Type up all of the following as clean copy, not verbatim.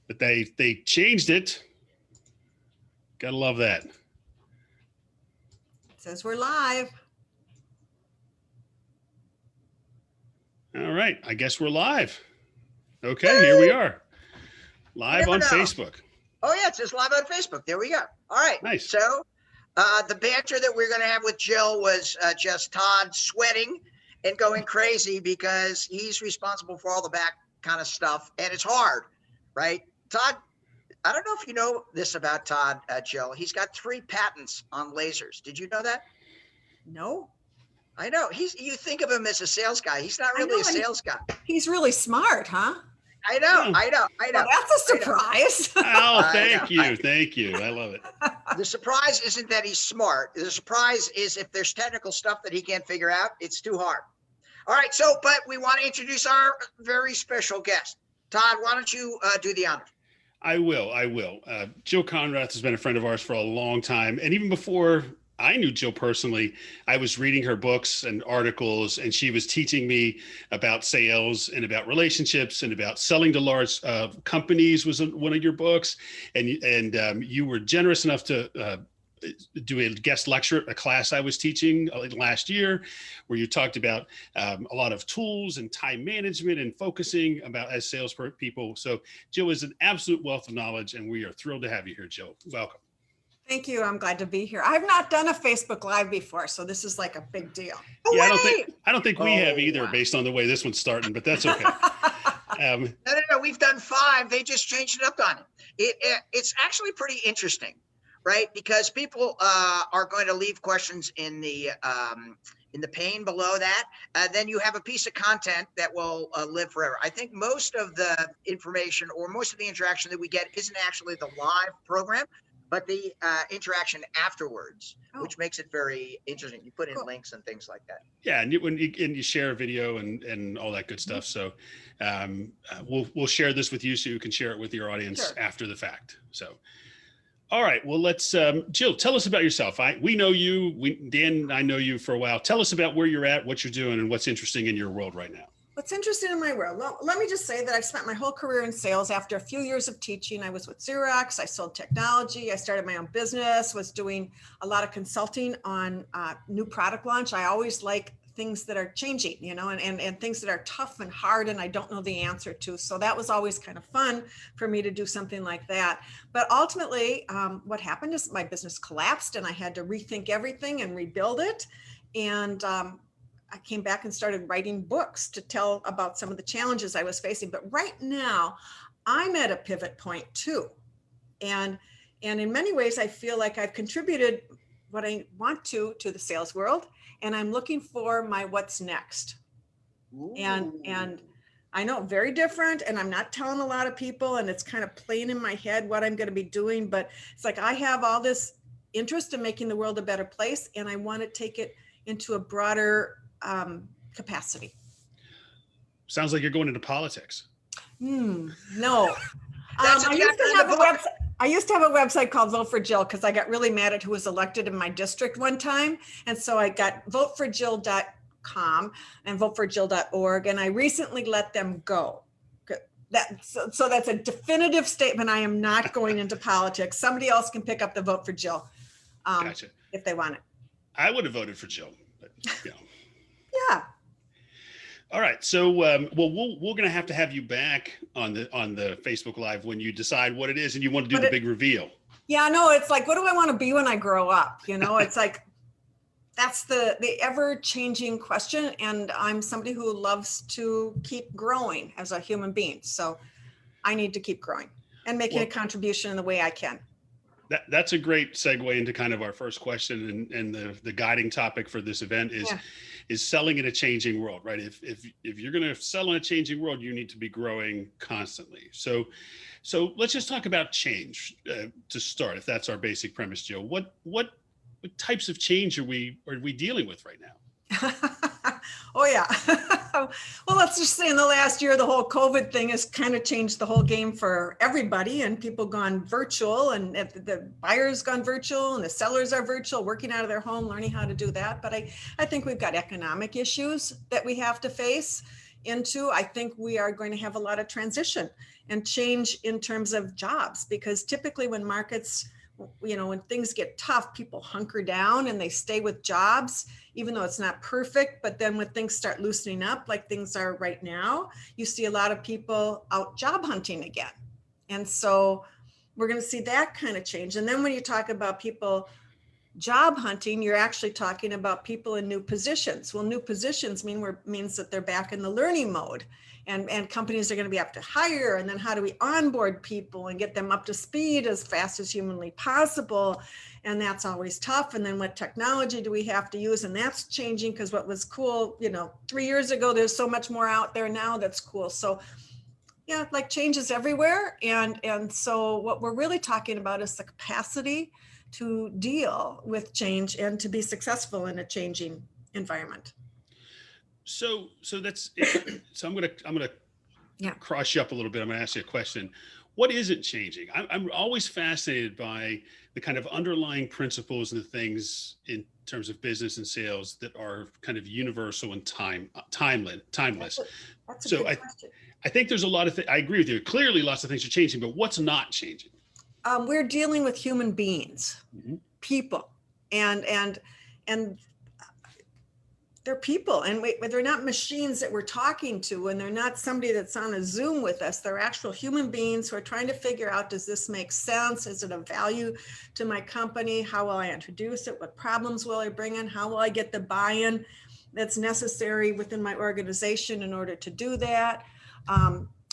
but they changed it. Gotta love that. It says we're live. All right, I guess we're live. Okay, here we are. Live on Facebook. Oh yeah, it says live on Facebook. There we go. All right. Nice. So the banter that we're going to have with Jill was just Todd sweating and going crazy because he's responsible for all the back kind of stuff, and it's hard, right? Todd, I don't know if you know this about Todd, Jill. He's got 3 patents on lasers. Did you know that? No. I know. You think of him as a sales guy. He's not really a sales guy. He's really smart, huh? I know. Well, that's a surprise. Oh, thank you. I love it. The surprise isn't that he's smart. The surprise is if there's technical stuff that he can't figure out, it's too hard. All right. So, but we want to introduce our very special guest. Todd, why don't you do the honors? I will. Jill Konrath has been a friend of ours for a long time. And even before I knew Jill personally, I was reading her books and articles, and she was teaching me about sales and about relationships and about selling to large companies was one of your books. And you were generous enough to do a guest lecture, a class I was teaching last year, where you talked about a lot of tools and time management and focusing about as sales people. So Jill is an absolute wealth of knowledge, and we are thrilled to have you here, Jill. Welcome. Thank you. I'm glad to be here. I've not done a Facebook Live before, so this is like a big deal. Yeah, I don't think we have either, based on the way this one's starting, but that's okay. No, we've done 5. They just changed it up on it. It's actually pretty interesting, right? Because people are going to leave questions in the pane below that. Then you have a piece of content that will live forever. I think most of the information or most of the interaction that we get isn't actually the live program, but the interaction afterwards, which makes it very interesting. You put in links and things like that. Yeah, and you share a video and all that good stuff. So we'll share this with you so you can share it with your audience after the fact. So, all right, well, let's, Jill, tell us about yourself. We know you, Dan and I know you for a while. Tell us about where you're at, what you're doing, and what's interesting in your world right now. What's interesting in my world? Well, let me just say that I've spent my whole career in sales. After a few years of teaching, I was with Xerox. I sold technology. I started my own business, was doing a lot of consulting on new product launch. I always like things that are changing, and things that are tough and hard and I don't know the answer to. So that was always kind of fun for me to do something like that. But ultimately, what happened is my business collapsed and I had to rethink everything and rebuild it. And I came back and started writing books to tell about some of the challenges I was facing. But right now, I'm at a pivot point too. And in many ways, I feel like I've contributed what I want to the sales world. And I'm looking for my what's next. And I know very different. And I'm not telling a lot of people. And it's kind of playing in my head what I'm going to be doing. But it's like I have all this interest in making the world a better place. And I want to take it into a broader capacity. Sounds like you're going into politics. No. I used to have a website called Vote for Jill because I got really mad at who was elected in my district one time. And so I got voteforjill.com and voteforjill.org. And I recently let them go. So that's a definitive statement. I am not going into politics. Somebody else can pick up the Vote for Jill Gotcha. If they want it. I would have voted for Jill, but Yeah. All right. So, we're going to have you back on the Facebook Live when you decide what it is and you want to do the big reveal. Yeah, no, it's like, what do I want to be when I grow up? It's like, that's the ever-changing question. And I'm somebody who loves to keep growing as a human being. So I need to keep growing and making a contribution in the way I can. That's a great segue into kind of our first question and the guiding topic for this event is selling in a changing world, right? If you're going to sell in a changing world, you need to be growing constantly. So let's just talk about change to start, if that's our basic premise, Jill. What types of change are we dealing with right now? Oh yeah. Well, let's just say in the last year, the whole COVID thing has kind of changed the whole game for everybody, and people gone virtual, and the buyers gone virtual and the sellers are virtual, working out of their home, learning how to do that. But I think we've got economic issues that we have to face. into, I think we are going to have a lot of transition and change in terms of jobs, because typically when markets, when things get tough, people hunker down and they stay with jobs, even though it's not perfect. But then when things start loosening up, like things are right now, you see a lot of people out job hunting again. And so we're going to see that kind of change. And then when you talk about people job hunting, you're actually talking about people in new positions. Well, new positions means that they're back in the learning mode, and companies are going to be able to hire. And then how do we onboard people and get them up to speed as fast as humanly possible? And that's always tough. And then what technology do we have to use? And that's changing, because what was cool, 3 years ago, there's so much more out there now that's cool. So yeah, like change is everywhere. And so what we're really talking about is the capacity to deal with change and to be successful in a changing environment. So that's so I'm gonna cross you up a little bit. I'm gonna ask you a question. What isn't changing? I'm always fascinated by the kind of underlying principles and the things in terms of business and sales that are kind of universal and timeless. That's a So good question. I think there's a lot of things. I agree with you. Clearly, lots of things are changing, but what's not changing? We're dealing with human beings, people, and they're people, and they're not machines that we're talking to, and they're not somebody that's on a Zoom with us. They're actual human beings who are trying to figure out, does this make sense? Is it of value to my company? How will I introduce it? What problems will I bring in? How will I get the buy-in that's necessary within my organization in order to do that?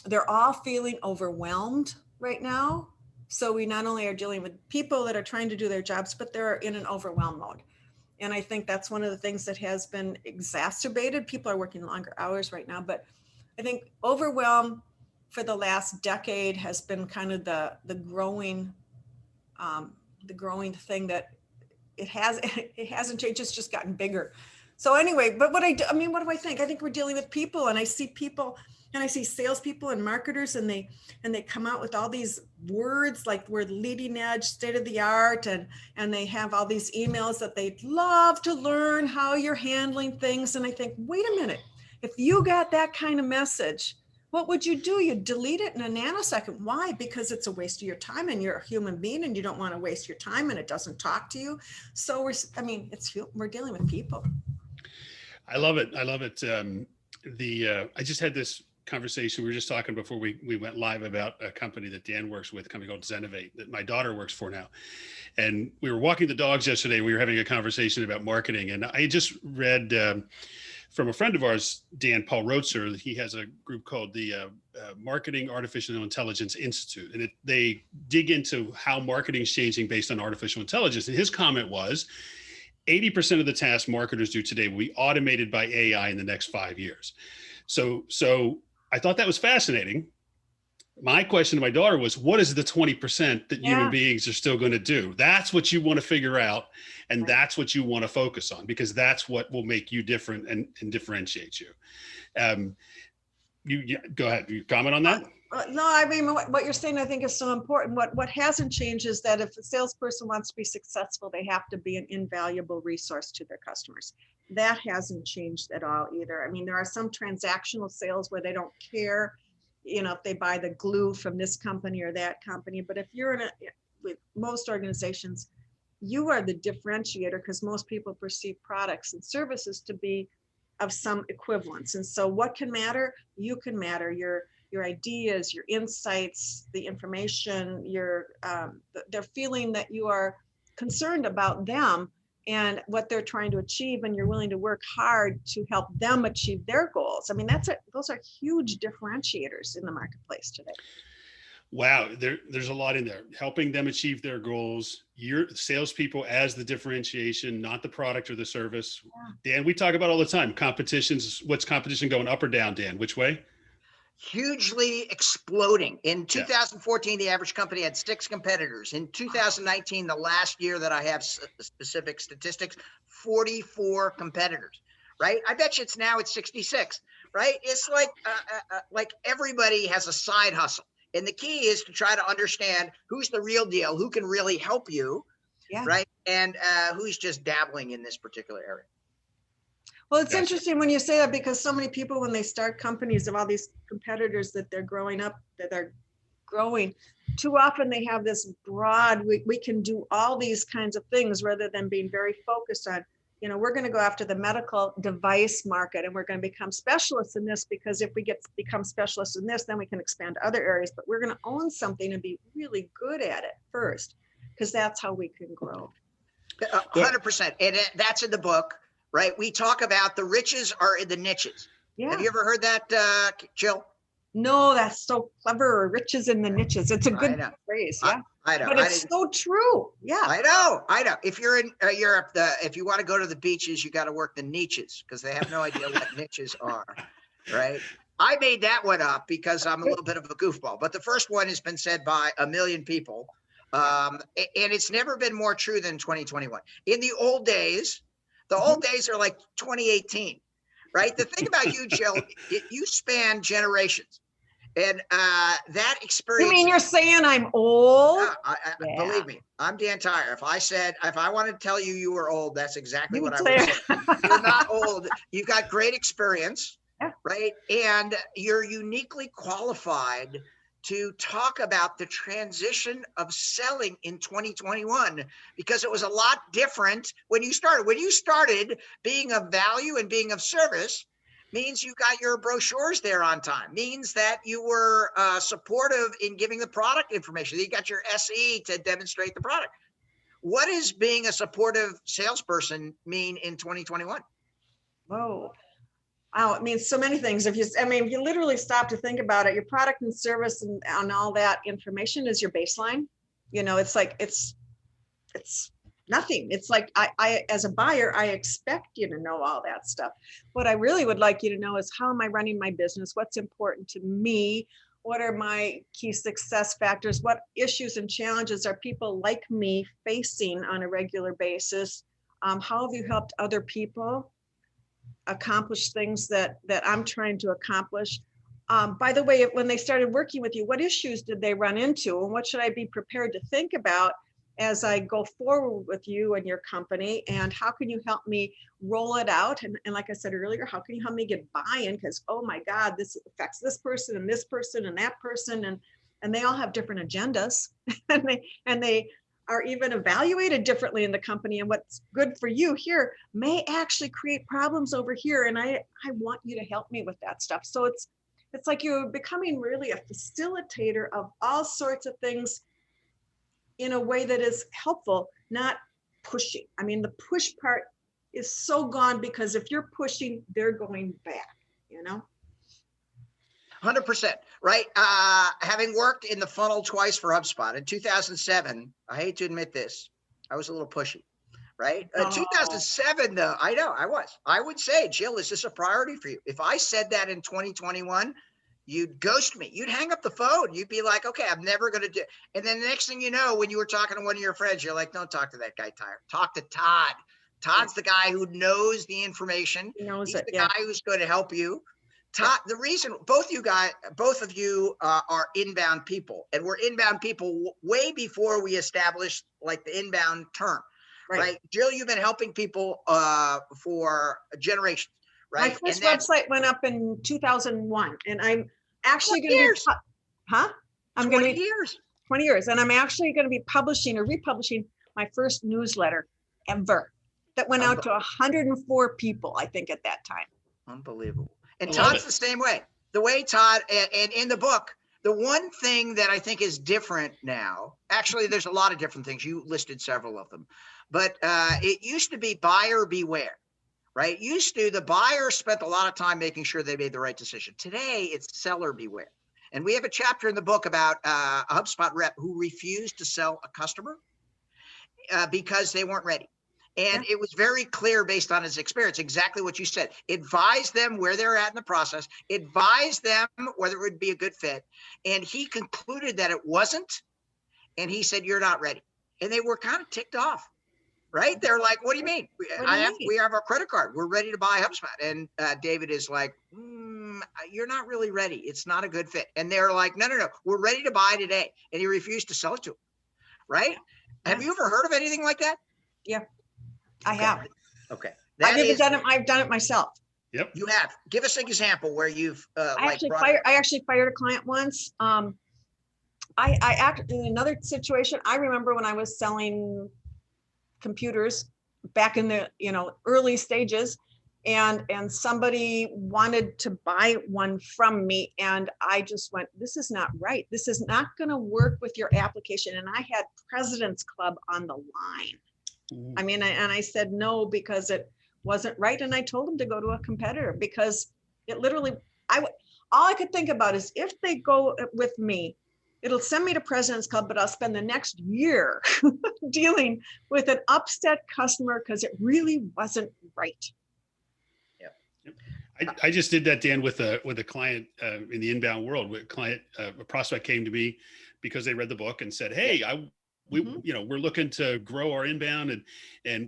They're all feeling overwhelmed right now. So we not only are dealing with people that are trying to do their jobs, but they're in an overwhelm mode. And I think that's one of the things that has been exacerbated. People are working longer hours right now, but I think overwhelm for the last decade has been kind of the growing thing that it hasn't changed. It's just gotten bigger. So anyway, but what do I think? I think we're dealing with people, and I see people, and I see salespeople and marketers, and they come out with all these words like we're leading edge, state of the art, and they have all these emails that they'd love to learn how you're handling things. And I think, wait a minute, if you got that kind of message, what would you do? You'd delete it in a nanosecond. Why? Because it's a waste of your time, and you're a human being, and you don't want to waste your time, and it doesn't talk to you. So we're dealing with people. I love it. I just had this conversation. We were just talking before we went live about a company that Dan works with, a company called Zenovate, that my daughter works for now. And we were walking the dogs yesterday. We were having a conversation about marketing. And I just read from a friend of ours, Paul Rotzer. He has a group called the Marketing Artificial Intelligence Institute. And they dig into how marketing is changing based on artificial intelligence. And his comment was, 80% of the tasks marketers do today will be automated by AI in the next 5 years. So I thought that was fascinating. My question to my daughter was, what is the 20% that human beings are still going to do? That's what you want to figure out. And that's what you want to focus on, because that's what will make you different and differentiate you. You go ahead. You comment on that? No, I mean, what you're saying, I think, is so important. What hasn't changed is that if a salesperson wants to be successful, they have to be an invaluable resource to their customers. That hasn't changed at all either. I mean, there are some transactional sales where they don't care, if they buy the glue from this company or that company. But if you're with most organizations, you are the differentiator, because most people perceive products and services to be of some equivalence. And so what can matter? You can matter. Your ideas, your insights, the information, they're feeling that you are concerned about them and what they're trying to achieve, and you're willing to work hard to help them achieve their goals. I mean, those are huge differentiators in the marketplace today. Wow, there's a lot in there. Helping them achieve their goals, your salespeople as the differentiation, not the product or the service. Yeah. Dan, we talk about all the time, competitions. What's competition going, up or down, Dan? Which way? Hugely exploding. In 2014, the average company had 6 competitors. In 2019, the last year that I have specific statistics, 44 competitors, right? I bet you it's 66, right? It's like everybody has a side hustle. And the key is to try to understand who's the real deal, who can really help you, right? And who's just dabbling in this particular area. Well, it's Gotcha. interesting when you say that, because so many people, when they start companies of all these competitors that they're growing up, that are growing, too often they have this broad, we can do all these kinds of things rather than being very focused on, we're going to go after the medical device market and we're going to become specialists in this, because if we become specialists in this, then we can expand other areas, but we're going to own something and be really good at it first, because that's how we can grow. 100%. And that's in the book, right? We talk about the riches are in the niches. Yeah. Have you ever heard that, Jill? No, that's so clever. Riches in the niches. It's a good phrase. Yeah. I know. But it's so true. Yeah. I know. If you're in Europe, if you want to go to the beaches, you got to work the niches, because they have no idea what niches are, right? I made that one up because I'm a little bit of a goofball, but the first one has been said by 1 million people. And it's never been more true than 2021. In the old days, the old days are like 2018, right? The thing about you, Jill, you span generations. And that experience. You mean you're saying I'm old? Believe me, I'm Dan Tyre. If I wanted to tell you were old, that's exactly what I would say. You're not old. You've got great experience, right? And you're uniquely qualified to talk about the transition of selling in 2021, because it was a lot different when you started. When you started, being of value and being of service means you got your brochures there on time, means that you were supportive in giving the product information. You got your SE to demonstrate the product. What does being a supportive salesperson mean in 2021? Whoa. Wow, it means so many things. If you literally stop to think about it, your product and service and all that information is your baseline. It's like, it's nothing. It's like, I as a buyer, I expect you to know all that stuff. What I really would like you to know is, how am I running my business? What's important to me? What are my key success factors? What issues and challenges are people like me facing on a regular basis? How have you helped other people accomplish things that I'm trying to accomplish? By the way, when they started working with you, what issues did they run into, and what should I be prepared to think about as I go forward with you and your company? And how can you help me roll it out? And like I said earlier, how can you help me get buy-in? Because, oh my God, this affects this person and this person and that person, and they all have different agendas, and they are even evaluated differently in the company. And what's good for you here may actually create problems over here. And I want you to help me with that stuff. So it's like you're becoming really a facilitator of all sorts of things in a way that is helpful, not pushing. I mean, the push part is so gone, because if you're pushing, they're going back, 100%, right? Having worked in the funnel twice for HubSpot in 2007, I hate to admit this, I was a little pushy, right? 2007, though, I know I would say, Jill, is this a priority for you? If I said that in 2021, you'd ghost me. You'd hang up the phone. You'd be like, okay, I'm never going to do. And then the next thing you know, when you were talking to one of your friends, you're like, don't talk to that guy, Tyre. Talk to Todd. Todd's the guy who knows the information. He's the guy who's going to help you. Todd, the reason both of you are inbound people, and we're inbound people way before we established like the inbound term, right? Jill, you've been helping people for generations. Right. My first website went up in 2001, and I'm actually going to be, I'm going to be 20 years, and I'm actually going to be publishing or republishing my first newsletter ever that went out to 104 people, I think, at that time. Unbelievable. And Todd's the same way. The way Todd, and in the book, the one thing that I think is different now, actually, there's a lot of different things. You listed several of them, but it used to be buyer beware. Right? Used to, the buyer spent a lot of time making sure they made the right decision. Today, it's seller beware. And we have a chapter in the book about a HubSpot rep who refused to sell a customer because they weren't ready. And it was very clear based on his experience, exactly what you said. Advise them where they're at in the process, advise them whether it would be a good fit. And he concluded that it wasn't. And he said, you're not ready. And they were kind of ticked off. Right? They're like, what do you mean? We have our credit card. We're ready to buy HubSpot. And David is like, you're not really ready. It's not a good fit. And they're like, no, we're ready to buy today. And he refused to sell it to him. Right? Yeah. Have you ever heard of anything like that? Yeah, I have. Okay. I've done it myself. Yep. You have. Give us an example where you've I actually fired a client once. In another situation, I remember when I was selling computers back in the early stages, and somebody wanted to buy one from me, and I just went, this is not right. This is not going to work with your application. And I had President's Club on the line. Ooh. I mean, I said no because it wasn't right, and I told them to go to a competitor because it literally, all I could think about is if they go with me, it'll send me to President's Club, but I'll spend the next year dealing with an upset customer because it really wasn't right. I just did that, Dan, with a client in the inbound world. A prospect came to me because they read the book and said, "Hey, we're looking to grow our inbound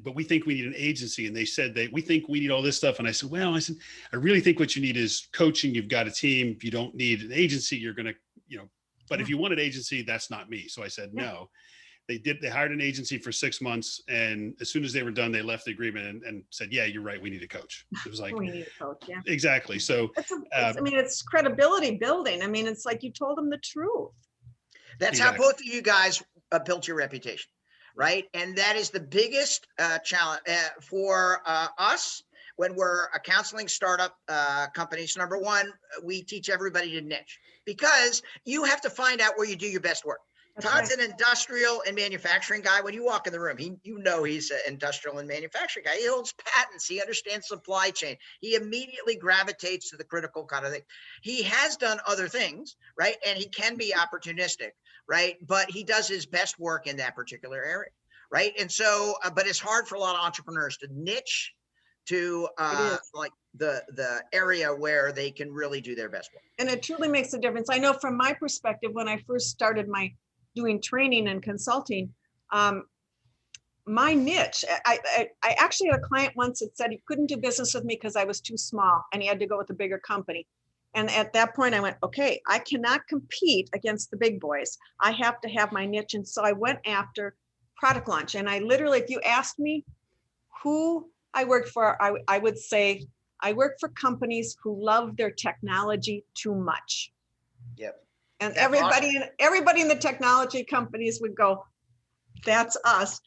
but we think we need an agency." And they said we think we need all this stuff. And I said, I really think what you need is coaching. You've got a team. You don't need an agency. You're going to, but if you want an agency, that's not me. So I said, no. They hired an agency for 6 months. And as soon as they were done, they left the agreement and said, yeah, you're right. We need a coach. It was like, we need a coach. Yeah, exactly. So, it's credibility building. I mean, it's like you told them the truth. That's exactly how both of you guys built your reputation, right? And that is the biggest challenge for us when we're a counseling startup company. So number one, we teach everybody to niche because you have to find out where you do your best work. That's Todd's right. An industrial and manufacturing guy. When you walk in the room, he's an industrial and manufacturing guy. He holds patents. He understands supply chain. He immediately gravitates to the critical kind of thing. He has done other things, right? And he can be opportunistic, right? But he does his best work in that particular area, right? And so, but it's hard for a lot of entrepreneurs to niche to like the area where they can really do their best work. And it truly makes a difference. I know from my perspective, when I first started doing training and consulting, my niche, I actually had a client once that said he couldn't do business with me because I was too small and he had to go with a bigger company. And at that point I went, okay, I cannot compete against the big boys. I have to have my niche. And so I went after product launch. And I literally, if you asked me who I worked for, I would say I work for companies who love their technology too much. Yep. And everybody in the technology companies would go, that's us.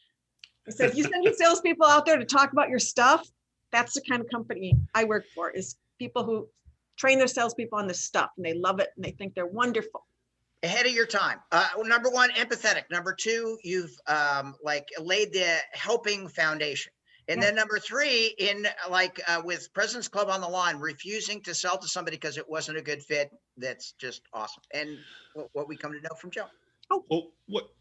I said, if you send your salespeople out there to talk about your stuff, that's the kind of company I work for, is people who train their salespeople on this stuff and they love it and they think they're wonderful. Ahead of your time. Number one, empathetic. Number two, you've laid the helping foundation. And then number three, with President's Club on the line, refusing to sell to somebody because it wasn't a good fit. That's just awesome. And what we come to know from Joe. Well,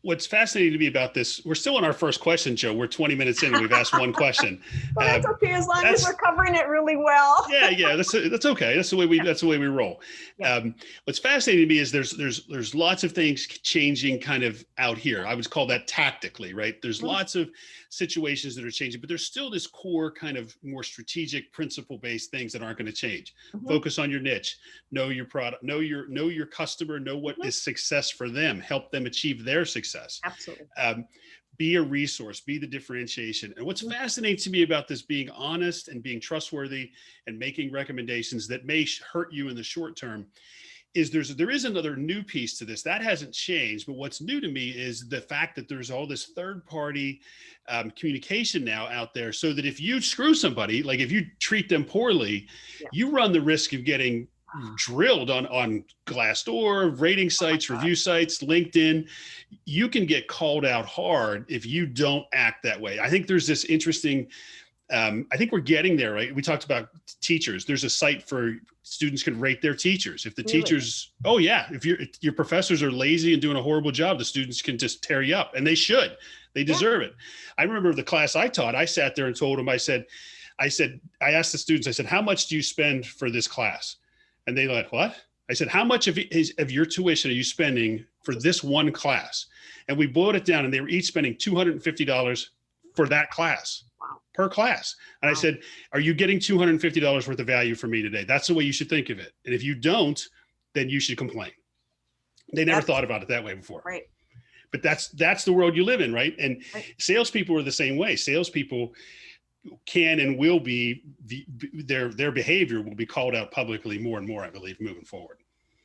what's fascinating to me about this, we're still on our first question, Joe. We're 20 minutes in and we've asked one question. Well, that's okay, as long as we're covering it really well. Yeah, that's okay. That's the way we roll. Yeah. What's fascinating to me is there's lots of things changing kind of out here. I would call that tactically, right? There's lots of situations that are changing, but there's still this core kind of more strategic, principle-based things that aren't going to change. Focus on your niche, know your product, know your customer, know what is success for them, help them achieve their success. Absolutely. Be a resource, be the differentiation. And what's fascinating to me about this being honest and being trustworthy and making recommendations that may hurt you in the short term is there is another new piece to this that hasn't changed. But what's new to me is the fact that there's all this third party communication now out there, so that if you screw somebody, like if you treat them poorly, you run the risk of getting drilled on Glassdoor, rating sites, review sites, LinkedIn. You can get called out hard if you don't act that way. I think there's this interesting, I think we're getting there, right? We talked about teachers. There's a site for students can rate their teachers. If the teachers, if your professors are lazy and doing a horrible job, the students can just tear you up, and they should. They deserve it. I remember the class I taught, I sat there and told them, I asked the students, I said, how much do you spend for this class? And they like, what? I said, how much of your tuition are you spending for this one class? And we boiled it down, and they were each spending $250 for that class. Per class. And I said, are you getting $250 worth of value from me today? That's the way you should think of it. And if you don't, then you should complain. They never thought about it that way before. Right. But that's the world you live in, right? And salespeople are the same way. Salespeople, can and will be their behavior will be called out publicly more and more, I believe, moving forward.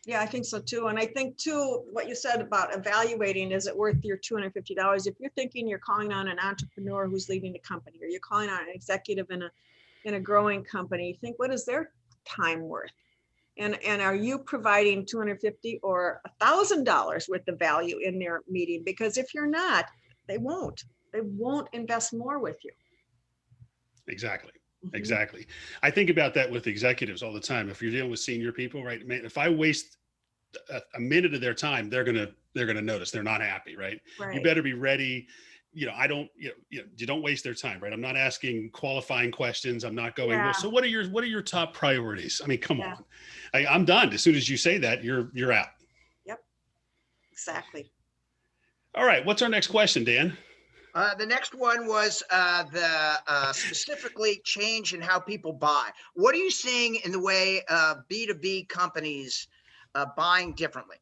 Yeah, I think so too. And I think too, what you said about evaluating, is it worth your $250? If you're thinking you're calling on an entrepreneur who's leading a company, or you're calling on an executive in a growing company, think, what is their time worth? And are you providing $250 or $1,000 worth of value in their meeting? Because if you're not, they won't invest more with you. Exactly. Mhm. Exactly. I think about that with executives all the time. If you're dealing with senior people, right? Man, if I waste a minute of their time, they're gonna notice. They're not happy, right? Right. You better be ready. You don't waste their time, right? I'm not asking qualifying questions. I'm not going, well, so what are your top priorities? I mean, come on. I'm done. As soon as you say that, you're out. Yep. Exactly. All right. What's our next question, Dan? The next one was the specifically change in how people buy. What are you seeing in the way of B2B companies buying differently?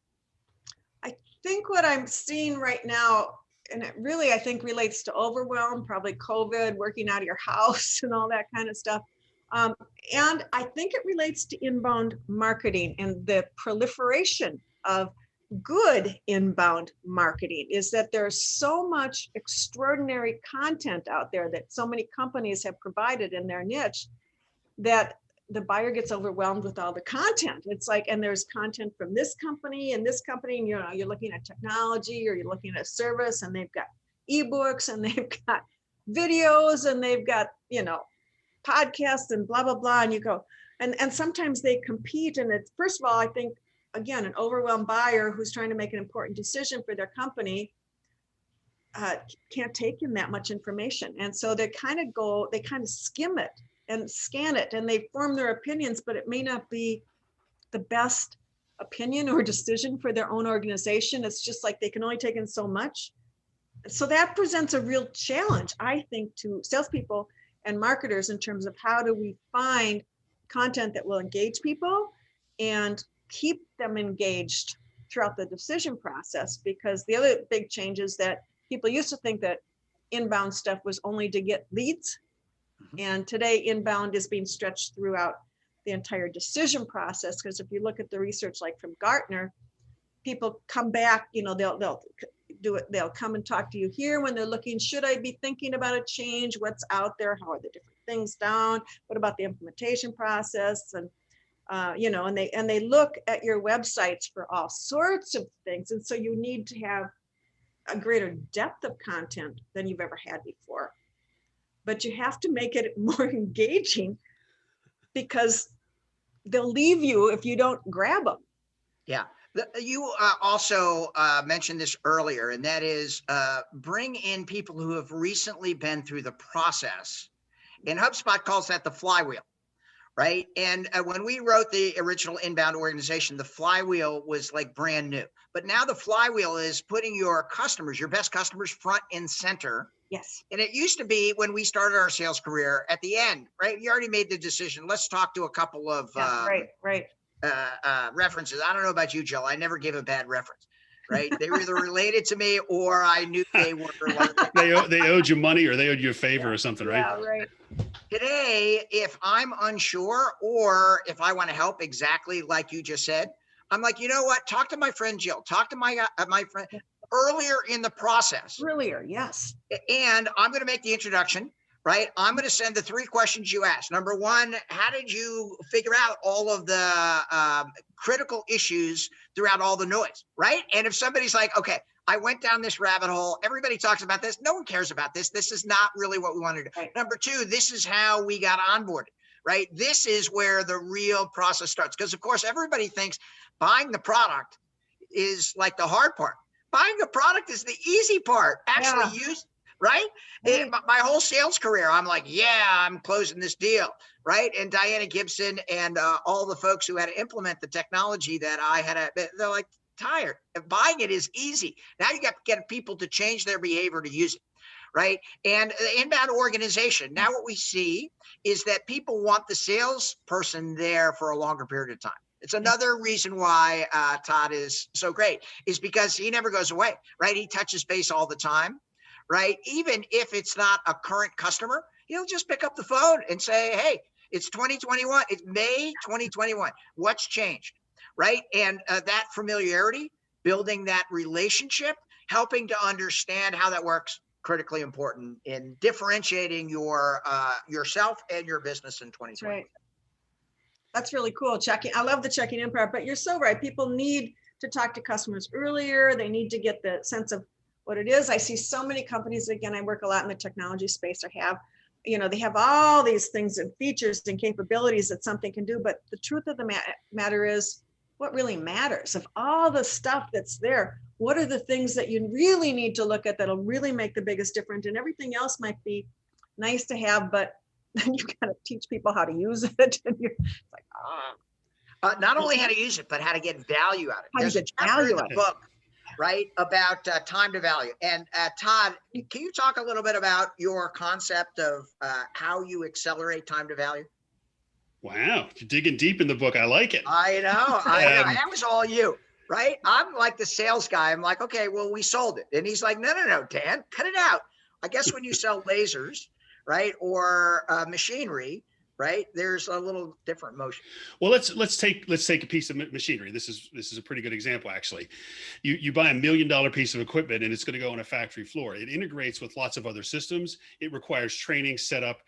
I think what I'm seeing right now, and it really, I think, relates to overwhelm, probably COVID, working out of your house and all that kind of stuff. And I think it relates to inbound marketing and the proliferation of good inbound marketing, is that there's so much extraordinary content out there that so many companies have provided in their niche, that the buyer gets overwhelmed with all the content. It's like, and there's content from this company and this company, and you're looking at technology, or you're looking at a service, and they've got ebooks, and they've got videos, and they've got, podcasts and blah, blah, blah. And you go, and sometimes they compete. And it's, first of all, I think, again, an overwhelmed buyer who's trying to make an important decision for their company can't take in that much information. And so they kind of skim it and scan it, and they form their opinions, but it may not be the best opinion or decision for their own organization. It's just like they can only take in so much. So that presents a real challenge, I think, to salespeople and marketers in terms of how do we find content that will engage people and keep them engaged throughout the decision process. Because the other big change is that people used to think that inbound stuff was only to get leads. And today inbound is being stretched throughout the entire decision process. Because if you look at the research, like from Gartner, people come back, they'll come and talk to you here when they're looking, should I be thinking about a change? What's out there? How are the different things down? What about the implementation process? And and they look at your websites for all sorts of things. And so you need to have a greater depth of content than you've ever had before. But you have to make it more engaging, because they'll leave you if you don't grab them. Yeah. You also mentioned this earlier, and that is bring in people who have recently been through the process. And HubSpot calls that the flywheel, right? And when we wrote the original inbound organization, the flywheel was like brand new. But now the flywheel is putting your customers, your best customers, front and center. Yes. And it used to be, when we started our sales career, at the end, right? You already made the decision. Let's talk to a couple of right. References. I don't know about you, Jill. I never gave a bad reference, right? They were either related to me, or I knew they were like they owed you money, or they owed you a favor or something, right? Yeah, right. Today, if I'm unsure, or if I want to help, exactly like you just said, I'm like, you know what? Talk to my friend Jill. Talk to my friend earlier in the process. Earlier, yes. And I'm going to make the introduction. Right. I'm going to send the 3 questions you asked. Number 1, how did you figure out all of the critical issues throughout all the noise? Right. And if somebody's like, okay, I went down this rabbit hole, everybody talks about this, no one cares about this. This is not really what we want to do. Right. Number 2, this is how we got onboarded. Right. This is where the real process starts. Because, of course, everybody thinks buying the product is like the hard part. Buying the product is the easy part. Actually, right? My whole sales career, I'm like, yeah, I'm closing this deal, right? And Diana Gibson and all the folks who had to implement the technology that I had, they're like, tired. Buying it is easy. Now you got to get people to change their behavior to use it, right? And the inbound organization, now what we see is that people want the salesperson there for a longer period of time. It's another reason why Todd is so great, is because he never goes away, right? He touches base all the time. Right? Even if it's not a current customer, he'll just pick up the phone and say, hey, it's 2021. It's May 2021. What's changed, right? And that familiarity, building that relationship, helping to understand how that works, critically important in differentiating your yourself and your business in 2020. That's right. That's really cool. I love the checking in part, but you're so right. People need to talk to customers earlier. They need to get the sense of what it is. I see so many companies, again, I work a lot in the technology space, they have all these things and features and capabilities that something can do, but the truth of the matter is, what really matters of all the stuff that's there, what are the things that you really need to look at that'll really make the biggest difference? And everything else might be nice to have, but then you got to teach people how to use it. And you're like, not only how to use it, but how to get value out of it. There's a chapter in the book, right, about time to value. And Todd, can you talk a little bit about your concept of how you accelerate time to value? Wow, you're digging deep in the book. I like it. I know. That was all you, right? I'm like the sales guy. I'm like, okay, well, we sold it. And he's like, no, Dan, cut it out. I guess when you sell lasers, right, or machinery, right, there's a little different motion. Well, let's take a piece of machinery. This is a pretty good example, actually. You buy $1 million piece of equipment and it's going to go on a factory floor. It integrates with lots of other systems. It requires training, setup,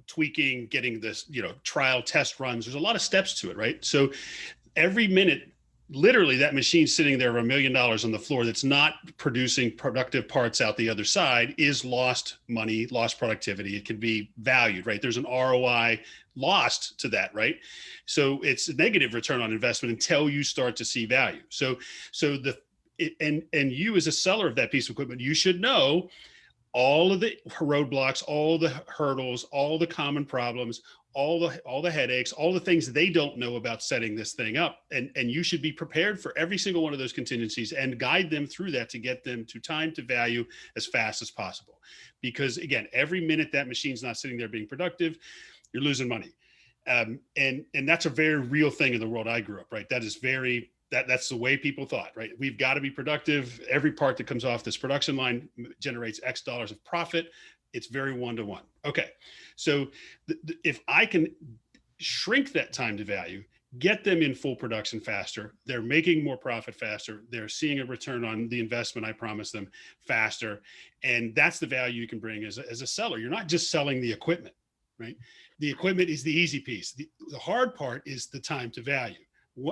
tweaking, getting this, trial test runs. There's a lot of steps to it, right? So every minute, literally that machine sitting there of $1 million on the floor that's not producing productive parts out the other side is lost money, lost productivity. It can be valued, right? There's an ROI lost to that, right? So it's a negative return on investment until you start to see value. And you as a seller of that piece of equipment, you should know all of the roadblocks, all the hurdles, all the common problems, all the headaches, all the things they don't know about setting this thing up. And you should be prepared for every single one of those contingencies and guide them through that to get them to time to value as fast as possible. Because again, every minute that machine's not sitting there being productive, you're losing money. And that's a very real thing in the world I grew up, right? That's the way people thought, right? We've got to be productive. Every part that comes off this production line generates X dollars of profit. It's very one-to-one. Okay. So if I can shrink that time to value, get them in full production faster, they're making more profit faster, they're seeing a return on the investment I promised them faster. And that's the value you can bring as a seller. You're not just selling the equipment, right? The equipment is the easy piece. The hard part is the time to value.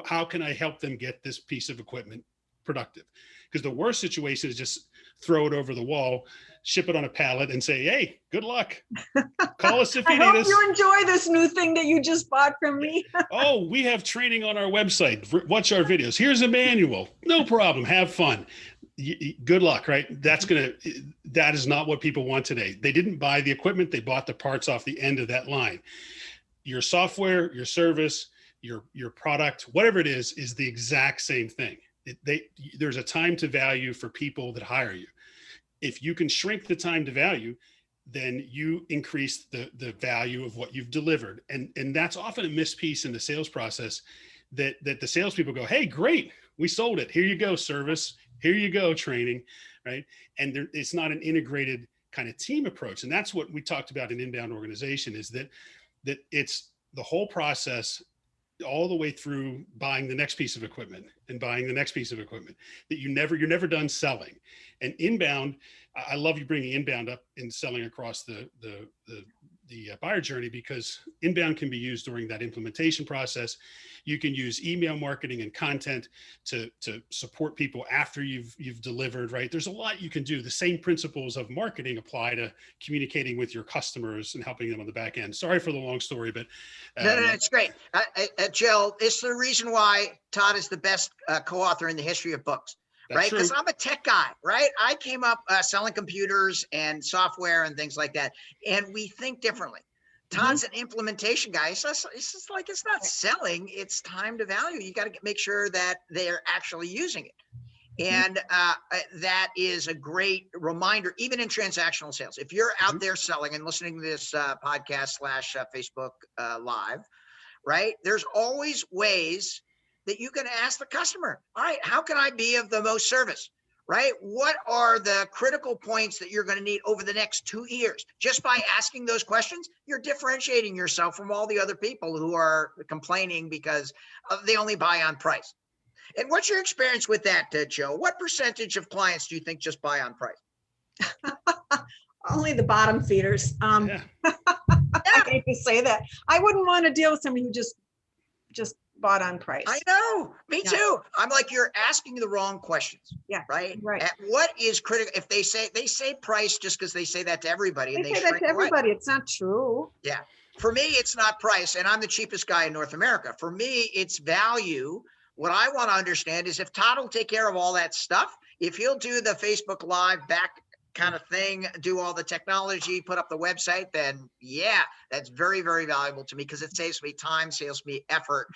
How can I help them get this piece of equipment productive? Because the worst situation is just throw it over the wall, ship it on a pallet and say, hey, good luck. Call us if you need us. I hope you enjoy this new thing that you just bought from me. Oh, we have training on our website. Watch our videos. Here's a manual. No problem. Have fun. Good luck, right? That is not what people want today. They didn't buy the equipment. They bought the parts off the end of that line. Your software, your service, your product, whatever it is the exact same thing. There's a time to value for people that hire you. If you can shrink the time to value, then you increase the value of what you've delivered. And that's often a missed piece in the sales process that the salespeople go, hey, great, we sold it. Here you go, service. Here you go, training, right? And it's not an integrated kind of team approach. And that's what we talked about in inbound organization is that it's the whole process all the way through buying the next piece of equipment and buying the next piece of equipment that you're never done selling. And inbound, I love you bringing inbound up and selling across the buyer journey, because inbound can be used during that implementation process. You can use email marketing and content to support people after you've delivered, right? There's a lot you can do. The same principles of marketing apply to communicating with your customers and helping them on the back end. Sorry for the long story, but no, it's great. Jill, it's the reason why Todd is the best co-author in the history of books. Right? Because I'm a tech guy, right? I came up selling computers and software and things like that. And we think differently. Todd's an implementation guy. It's just like, it's not selling, it's time to value. You got to make sure that they're actually using it. And that is a great reminder, even in transactional sales. If you're out there selling and listening to this podcast / Facebook Live, right? There's always ways that you can ask the customer, all right, how can I be of the most service? right? What are the critical points that you're going to need over the next 2 years? Just by asking those questions, you're differentiating yourself from all the other people who are complaining because they only buy on price. And what's your experience with that, Joe? What percentage of clients do you think just buy on price? Only the bottom feeders. Yeah. I hate to say that. I wouldn't want to deal with somebody who just bought on price. I know, me Yeah. too. I'm like, you're asking the wrong questions. Yeah, Right. right. At what is critical? If they say price just because they say that to everybody, and They they say that shrink to away. everybody. It's not true. Yeah. For me, it's not price, and I'm the cheapest guy in North America. For me, it's value. What I want to understand is if Todd will take care of all that stuff, if he'll do the Facebook Live back kind of thing, do all the technology, put up the website, then yeah, that's very, very valuable to me because it saves me time, saves me effort.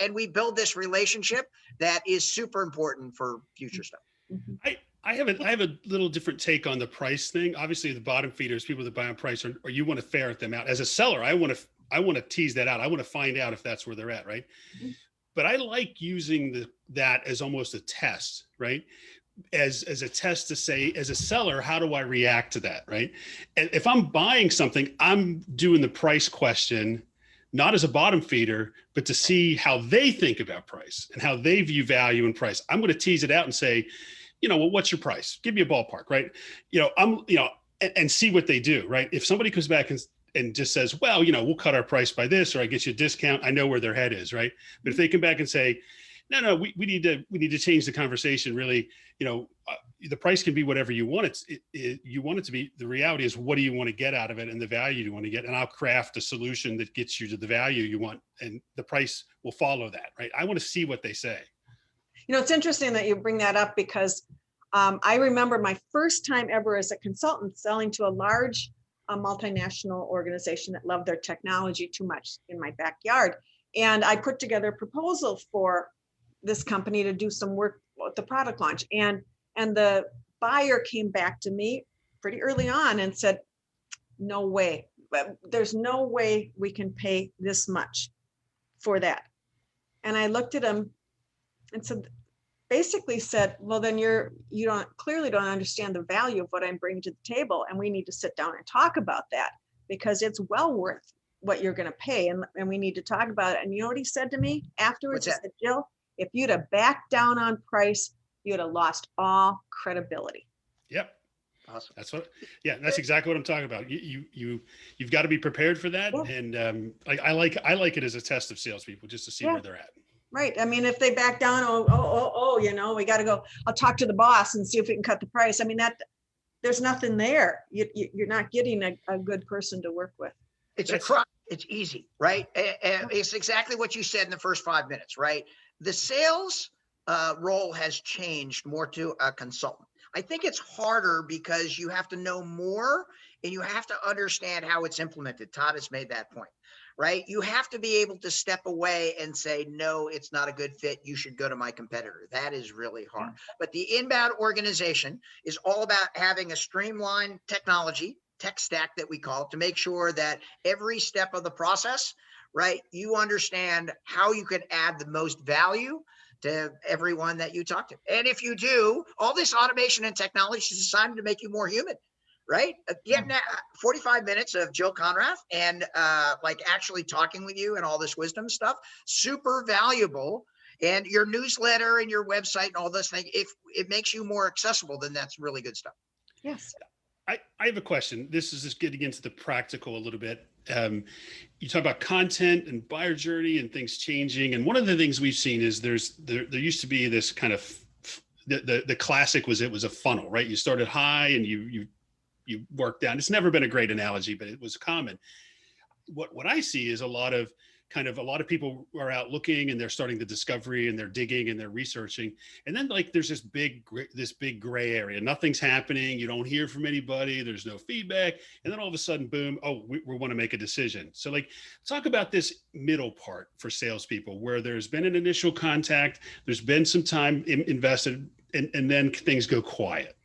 And we build this relationship that is super important for future stuff. Mhm. I have a little different take on the price thing. Obviously, the bottom feeders, people that buy on price, or you want to ferret them out. As a seller, I want to tease that out. I want to find out if that's where they're at, right? Mhm. But I like using that as almost a test, right? As a test to say, as a seller, how do I react to that, right? And if I'm buying something, I'm doing the price question, not as a bottom feeder, but to see how they think about price and how they view value and price. I'm going to tease it out and say, well, what's your price? Give me a ballpark, right? And see what they do, right? If somebody comes back and just says, well, we'll cut our price by this, or I get you a discount, I know where their head is, right? But if they come back and say, no, we need to change the conversation. Really, the price can be whatever you want it. You want it to be. The reality is, what do you want to get out of it, and the value you want to get, and I'll craft a solution that gets you to the value you want, and the price will follow that, right? I want to see what they say. It's interesting that you bring that up because I remember my first time ever as a consultant selling to a large multinational organization that loved their technology too much in my backyard. And I put together a proposal for this company to do some work with the product launch. And the buyer came back to me pretty early on and said, no way, there's no way we can pay this much for that. And I looked at him and basically said, well, then you clearly don't understand the value of what I'm bringing to the table. And we need to sit down and talk about that because it's well worth what you're going to pay. And we need to talk about it. And you know what he said to me afterwards? He said, Jill, if you'd have backed down on price, you'd have lost all credibility. Yep. Awesome. That's exactly what I'm talking about. You've got to be prepared for that. Yeah. And I like it as a test of salespeople just to see where they're at. Right. I mean, if they back down, we got to go, I'll talk to the boss and see if we can cut the price. I mean, there's nothing there. You're not getting a good person to work with. It's easy, right? It's exactly what you said in the first 5 minutes, right? The sales role has changed more to a consultant. I think it's harder because you have to know more and you have to understand how it's implemented. Todd has made that point, right? You have to be able to step away and say, no, it's not a good fit. You should go to my competitor. That is really hard. But the inbound organization is all about having a streamlined technology, tech stack that we call it, to make sure that every step of the process, right, you understand how you can add the most value to everyone that you talk to. And if you do, all this automation and technology is designed to make you more human, right? Getting 45 minutes of Jill Konrath and actually talking with you and all this wisdom stuff, super valuable. And your newsletter and your website and all this thing, if it makes you more accessible, then that's really good stuff. Yes. I have a question. This is just getting into the practical a little bit. You talk about content and buyer journey and things changing. And one of the things we've seen is there used to be this kind of, the classic was, it was a funnel, right? You started high and you worked down. It's never been a great analogy, but it was common. What I see is a lot of people are out looking and they're starting the discovery and they're digging and they're researching. And then there's this big gray area. Nothing's happening. You don't hear from anybody. There's no feedback. And then all of a sudden, boom, we want to make a decision. So talk about this middle part for salespeople where there's been an initial contact, there's been some time invested, and then things go quiet.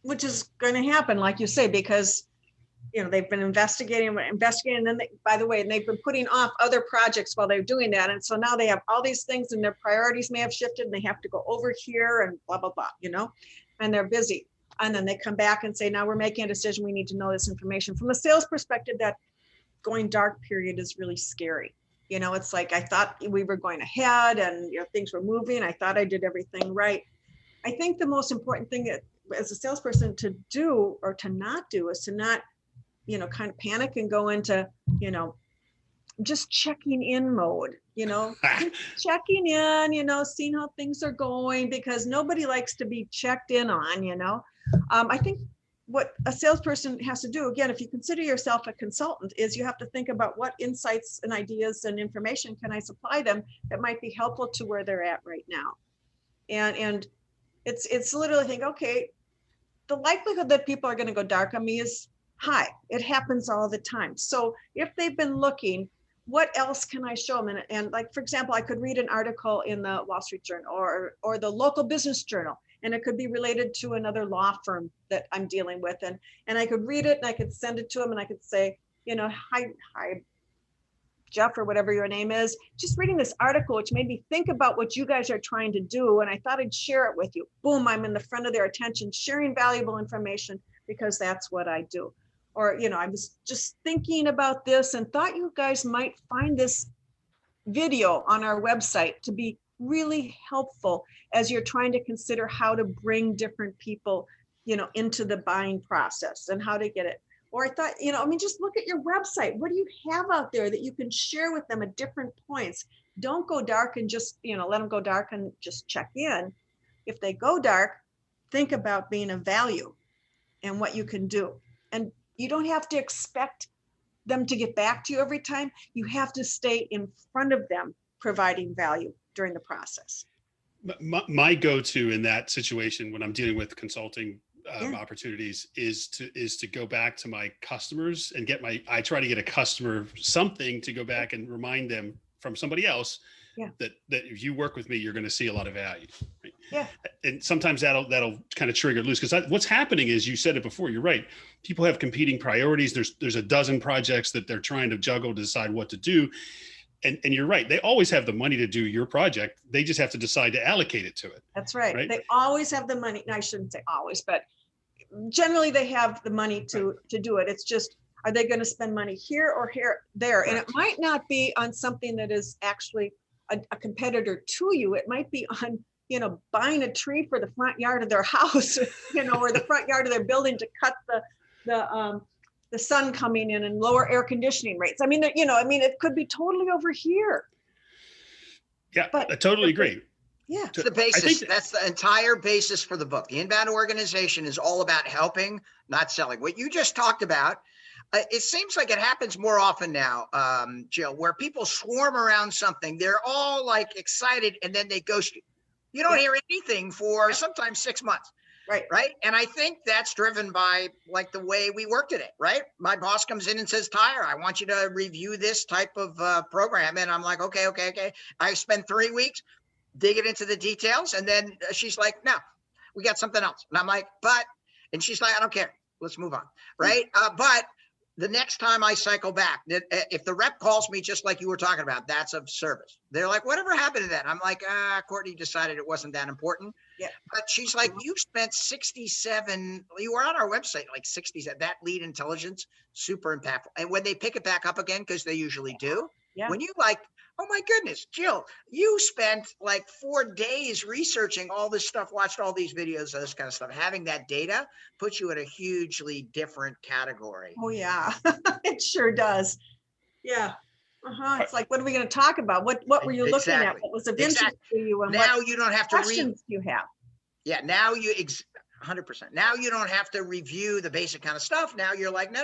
Which is going to happen, like you say, because they've been investigating, and then they've been putting off other projects while they're doing that. And so now they have all these things and their priorities may have shifted and they have to go over here and blah, blah, blah, and they're busy. And then they come back and say, now we're making a decision. We need to know this information. From a sales perspective, that going dark period is really scary. You know, it's like, I thought we were going ahead and, you know, things were moving. I thought I did everything right. I think the most important thing as a salesperson to do or to not do is to not, you know, kind of panic and go into, you know, just checking in mode, you know, checking in, you know, seeing how things are going, because nobody likes to be checked in on, you know. I think what a salesperson has to do, again, if you consider yourself a consultant, is you have to think about what insights and ideas and information can I supply them that might be helpful to where they're at right now. And it's literally think, okay, the likelihood that people are going to go dark on me is high. It happens all the time. So if they've been looking, what else can I show them? And like, for example, I could read an article in the Wall Street Journal or the local business journal, and it could be related to another law firm that I'm dealing with. And I could read it and I could send it to them and I could say, you know, hi, Jeff, or whatever your name is, just reading this article, which made me think about what you guys are trying to do. And I thought I'd share it with you. Boom, I'm in the front of their attention, sharing valuable information because that's what I do. Or, you know, I was just thinking about this and thought you guys might find this video on our website to be really helpful as you're trying to consider how to bring different people, you know, into the buying process and how to get it. Or I thought, you know, I mean, just look at your website. What do you have out there that you can share with them at different points? Don't go dark and just, you know, let them go dark and just check in. If they go dark, think about being of value and what you can do. And you don't have to expect them to get back to you every time. You have to stay in front of them, providing value during the process. My go-to in that situation when I'm dealing with consulting opportunities is to go back to my customers and I try to get a customer something to go back and remind them from somebody else that if you work with me, you're going to see a lot of value. Right? Yeah. And sometimes that'll kind of trigger loose, because what's happening is, you said it before, you're right. People have competing priorities. There's a dozen projects that they're trying to juggle to decide what to do. And you're right. They always have the money to do your project. They just have to decide to allocate it to it. That's right. They always have the money. No, I shouldn't say always, but generally they have the money to do it. It's just, are they going to spend money here or there? And it might not be on something that is actually a competitor to you. It might be on, you know, buying a tree for the front yard of their house, you know, or the front yard of their building to cut the sun coming in and lower air conditioning rates. I mean, you know, I mean, it could be totally over here. Yeah, but I totally agree. Yeah. It's the basis. That's the entire basis for the book. The Inbound Organization is all about helping, not selling. What you just talked about, it seems like it happens more often now, Jill, where people swarm around something. They're all like excited and then they ghost you. You don't hear anything for sometimes 6 months. Right. And I think that's driven by like the way we work today, right? My boss comes in and says, Tyre, I want you to review this type of program. And I'm like, okay. I spend 3 weeks digging into the details. And then she's like, no, we got something else. And I'm like, and she's like, I don't care. Let's move on. Right. But the next time I cycle back, if the rep calls me, just like you were talking about, that's of service. They're like, whatever happened to that? I'm like, Courtney decided it wasn't that important. Yeah. But she's like, you spent 67, you were on our website, like 67, that lead intelligence, super impactful. And when they pick it back up again, because they usually do, when you like, oh my goodness, Jill, you spent like 4 days researching all this stuff, watched all these videos, this kind of stuff. Having that data puts you in a hugely different category. Oh yeah, it sure does. Yeah. It's like, what are we going to talk about? What were you looking at? What was of interest to you? And now you don't have to questions you have. Yeah, now you 100%. Now you don't have to review the basic kind of stuff. Now you're like, no.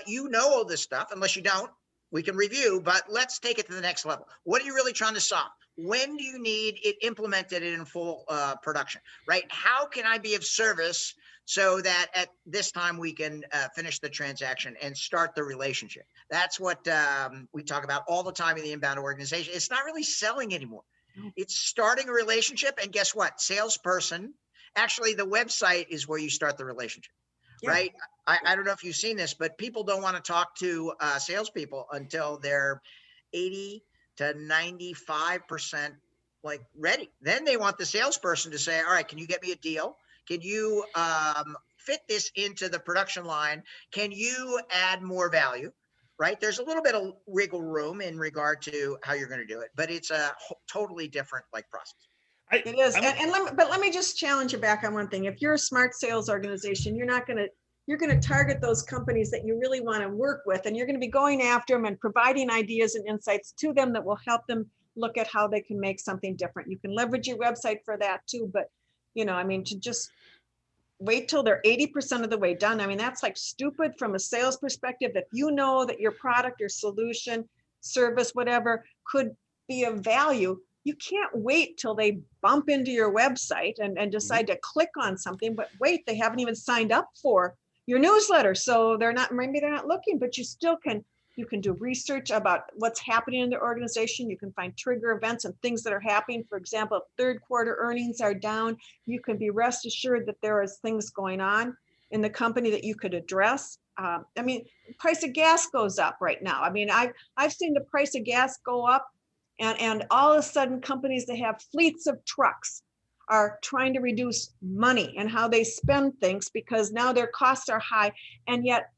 You know all this stuff, unless you don't. We can review, but let's take it to the next level. What are you really trying to solve? When do you need it implemented in full production, right? How can I be of service so that at this time we can finish the transaction and start the relationship? That's what we talk about all the time in the Inbound Organization. It's not really selling anymore. It's starting a relationship. And guess what? Salesperson, actually the website is where you start the relationship. Yeah. Right. I don't know if you've seen this, but people don't want to talk to salespeople until they're 80 to 95% like ready. Then they want the salesperson to say, all right, can you get me a deal? Can you fit this into the production line? Can you add more value? Right? There's a little bit of wiggle room in regard to how you're going to do it, but it's a totally different like process. It is. But let me just challenge you back on one thing. If you're a smart sales organization, you're going to target those companies that you really want to work with, and you're going to be going after them and providing ideas and insights to them that will help them look at how they can make something different. You can leverage your website for that too, but I mean, to just wait till they're 80% of the way done. I mean, that's like stupid from a sales perspective. If you know that your product or solution, service, whatever could be of value, you can't wait till they bump into your website and decide to click on something, but wait, they haven't even signed up for your newsletter. So maybe they're not looking, but you still you can do research about what's happening in the organization. You can find trigger events and things that are happening. For example, if third quarter earnings are down, you can be rest assured that there is things going on in the company that you could address. I mean, price of gas goes up right now. I mean, I've seen the price of gas go up, and all of a sudden companies that have fleets of trucks are trying to reduce money and how they spend things because now their costs are high. And yet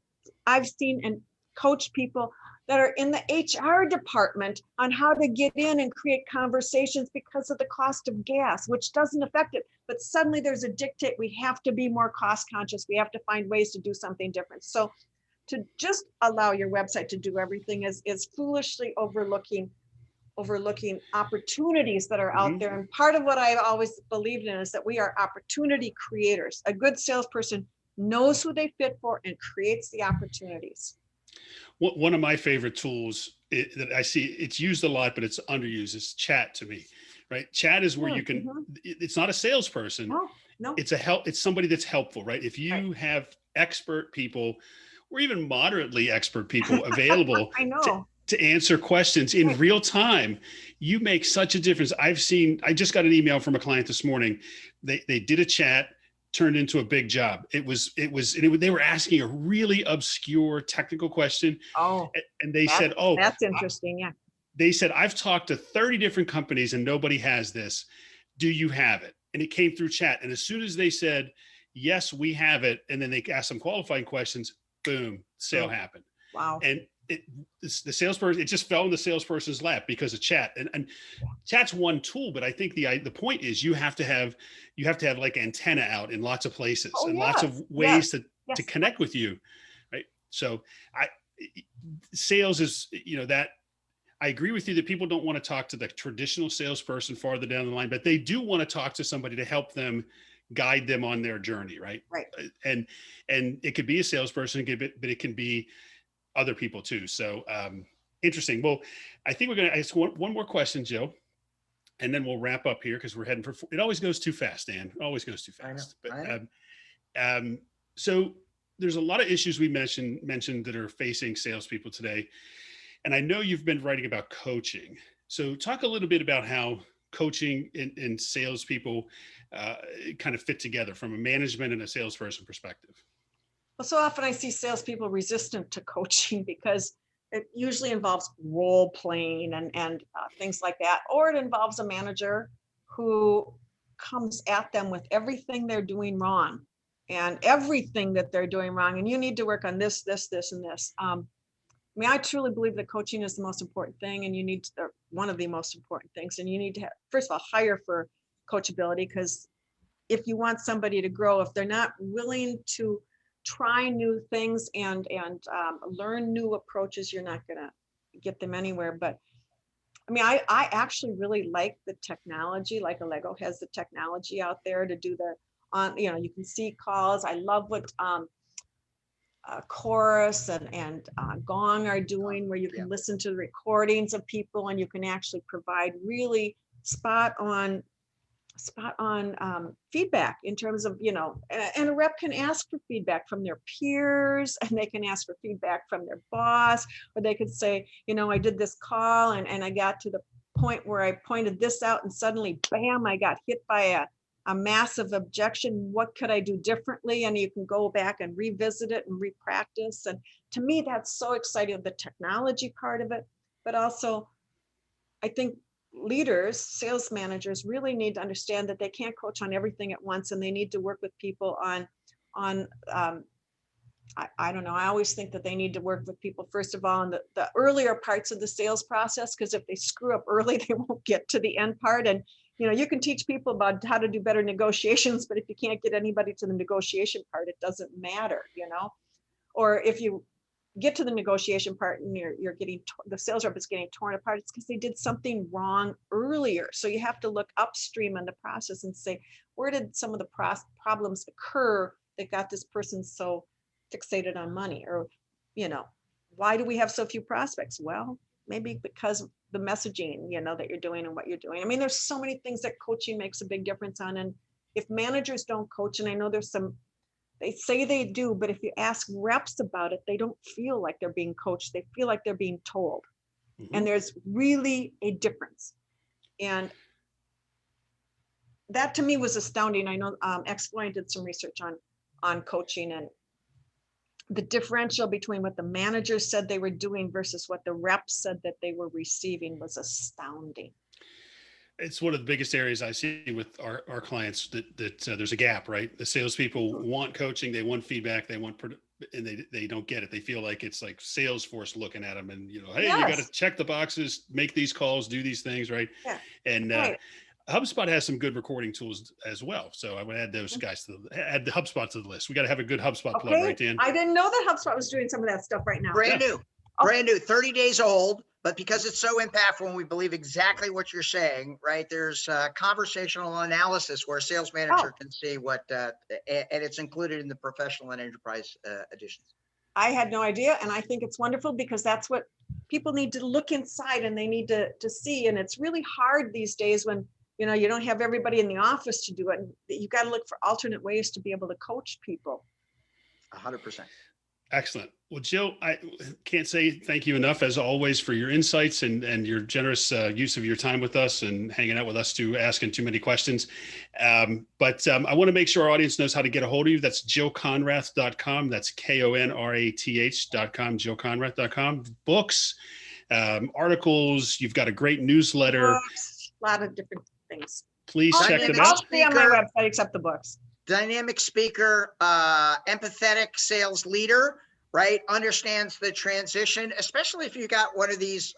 I've seen and coach people that are in the HR department on how to get in and create conversations because of the cost of gas, which doesn't affect it. But suddenly there's a dictate. We have to be more cost conscious. We have to find ways to do something different. So to just allow your website to do everything is foolishly overlooking opportunities that are out there. And part of what I've always believed in is that we are opportunity creators. A good salesperson knows who they fit for and creates the opportunities. One of my favorite tools that I see it's used a lot, but it's underused is chat to me, right? Chat is where you can, it's not a salesperson. No. It's somebody that's helpful, right? If you have expert people or even moderately expert people available I know. to answer questions in real time, you make such a difference. I just got an email from a client this morning. They did a chat, turned into a big job. They were asking a really obscure technical question. And they said, that's interesting. Yeah. They said, I've talked to 30 different companies and nobody has this. Do you have it? And it came through chat. And as soon as they said, yes, we have it, and then they asked some qualifying questions, boom, sale happened. Wow. And the salesperson, it just fell in the salesperson's lap because of chat. And chat's one tool, but I think the point is you have to have like antenna out in lots of places and lots of ways to connect with you, right? So sales is, that I agree with you that people don't want to talk to the traditional salesperson farther down the line, but they do want to talk to somebody to help them guide them on their journey, right? Right. And it could be a salesperson, but it can be other people too. So interesting. Well, I think we're going to ask one more question, Jill, and then we'll wrap up here because we're heading for, it always goes too fast, Dan. It always goes too fast. But so there's a lot of issues we mentioned that are facing salespeople today. And I know you've been writing about coaching. So talk a little bit about how coaching and salespeople kind of fit together from a management and a salesperson perspective. Well, so often I see salespeople resistant to coaching because it usually involves role playing and things like that, or it involves a manager who comes at them with everything they're doing wrong and everything that they're doing wrong. And you need to work on this, this, this, and this. I mean, I truly believe that coaching is the most important thing, and you need to, one of the most important things. And you need to first of all, hire for coachability, because if you want somebody to grow, if they're not willing to try new things and learn new approaches, you're not going to get them anywhere. But I mean, I actually really like the technology, like Allego has the technology out there to do you can see calls. I love what Chorus and Gong are doing, where you can listen to the recordings of people and you can actually provide really spot on feedback in terms of, and a rep can ask for feedback from their peers, and they can ask for feedback from their boss, or they could say, I did this call and I got to the point where I pointed this out and suddenly, bam, I got hit by a massive objection. What could I do differently? And you can go back and revisit it and repractice. And to me, that's so exciting, the technology part of it, but also I think leaders, sales managers really need to understand that they can't coach on everything at once, and they need to work with people on I don't know. I always think that they need to work with people, first of all, in the earlier parts of the sales process, because if they screw up early, they won't get to the end part. And, you can teach people about how to do better negotiations, but if you can't get anybody to the negotiation part, it doesn't matter, or if you get to the negotiation part and you're getting, the sales rep is getting torn apart, it's because they did something wrong earlier. So you have to look upstream in the process and say, where did some of the problems occur that got this person so fixated on money? Or, why do we have so few prospects? Well, maybe because the messaging, that you're doing and what you're doing. I mean, there's so many things that coaching makes a big difference on. And if managers don't coach, and I know they say they do, but if you ask reps about it, they don't feel like they're being coached. They feel like they're being told. Mm-hmm. And there's really a difference. And that to me was astounding. I know Exploit did some research on coaching, and the differential between what the managers said they were doing versus what the reps said that they were receiving was astounding. It's one of the biggest areas I see with our clients that there's a gap, right? The salespeople want coaching, they want feedback, and they don't get it. They feel like it's like Salesforce looking at them and, hey, yes, you got to check the boxes, make these calls, do these things, right? Yeah. And right. HubSpot has some good recording tools as well. So I would add those guys add the HubSpot to the list. We got to have a good HubSpot plug, right, Dan? I didn't know that HubSpot was doing some of that stuff right now. Brand new, 30 days old. But because it's so impactful and we believe exactly what you're saying, right? There's conversational analysis where a sales manager can see what, and it's included in the professional and enterprise editions. I had no idea. And I think it's wonderful because that's what people need to look inside and they need to see. And it's really hard these days when, you don't have everybody in the office to do it. You got to look for alternate ways to be able to coach people. 100%. Excellent. Well, Jill, I can't say thank you enough, as always, for your insights and your generous use of your time with us and hanging out with us asking too many questions. But I want to make sure our audience knows how to get a hold of you. That's jillkonrath.com. That's KONRATH.com, jillkonrath.com. Books, articles. You've got a great newsletter. Books, a lot of different things. Please check them out. I'll stay on my website except the books. Dynamic speaker, empathetic sales leader, right? Understands the transition, especially if you got one of these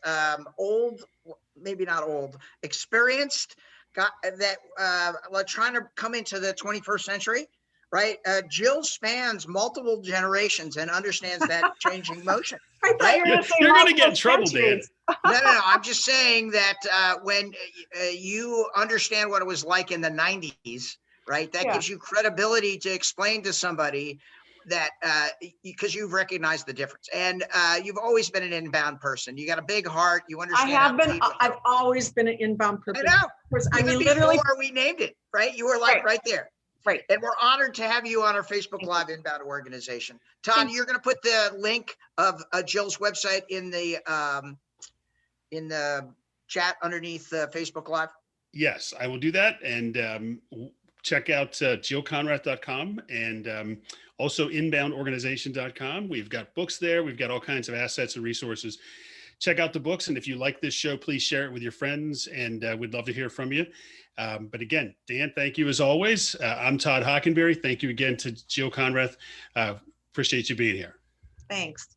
maybe not old, experienced, like trying to come into the 21st century, right? Jill spans multiple generations and understands that changing motion. Right? You're going to get in trouble, Dan. No. I'm just saying that when you understand what it was like in the 90s, right? That gives you credibility to explain to somebody that because you've recognized the difference. And you've always been an inbound person. You got a big heart. You understand. I've always been an inbound person. I know. I mean, literally before we named it, right? You were like right there. Right. And we're honored to have you on our Facebook Live Inbound Organization. Todd, you're going to put the link of Jill's website in the chat underneath Facebook Live. Yes, I will do that. And check out jillkonrath.com and also inboundorganization.com. We've got books there. We've got all kinds of assets and resources. Check out the books. And if you like this show, please share it with your friends. And we'd love to hear from you. But again, Dan, thank you as always. I'm Todd Hockenberry. Thank you again to Jill Konrath. Appreciate you being here. Thanks.